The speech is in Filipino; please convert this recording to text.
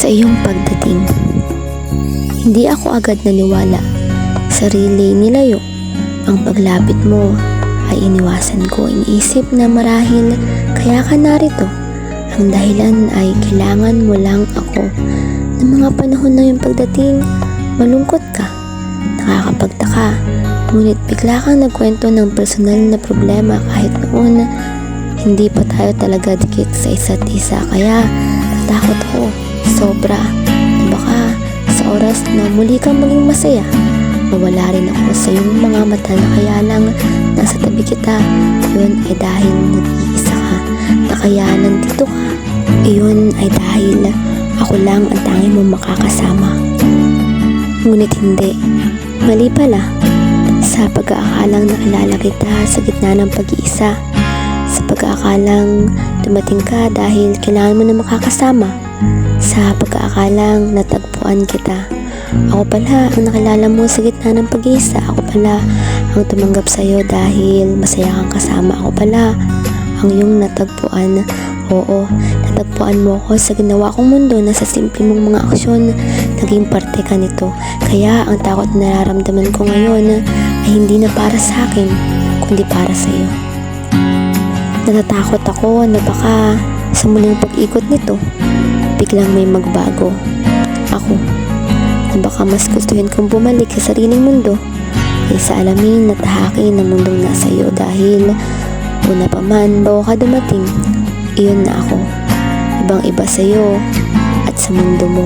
sa iyong pagdating. Hindi ako agad naniwala. Sarili nilayo. Ang paglapit mo ay iniwasan ko. Iniisip na marahil kaya ka narito. Ang dahilan ay kailangan mo lang ako. Ng mga panahon na yung pagdating, malungkot ka. Nakakapagtaka. Ngunit bigla kang nagkwento ng personal na problema kahit noon hindi pa tayo talaga dikit sa isa't isa. Kaya natakot ako sobra na baka sa oras na muli kang maging masaya, mawala rin ako sa iyong mga mata na kaya lang nasa tabi kita. Yun ay dahil nag-iisa ka, na kaya nandito ka. Iyon ay dahil ako lang ang tanging mo makakasama. Ngunit hindi, mali pala. Sa pag-aakalang nakilala kita sa gitna ng pag-iisa, sa pag-aakalang dumating ka dahil kailangan mo na makakasama, sa pag-aakalang natagpuan kita. Ako pala ang nakilala mo sa gitna ng pag-iisa. Ako pala ang tumanggap sa'yo dahil masaya kang kasama. Ako pala ang iyong natagpuan. Oo, natagpuan mo ako sa ginawa kong mundo na sa simple mong mga aksyon, naging parte ka nito. Kaya ang takot na nararamdaman ko ngayon ay hindi na para sa akin, kundi para sa iyo. Natatakot ako na baka sa muling pag-ikot nito, biglang may magbago. Ako, na baka mas gustuhin kong bumalik sa sariling mundo kaysa alamin na tahakin ng mundong nasa iyo dahil una pa man bago ka dumating, iyon na ako. Ibang iba sa iyo at sa mundo mo.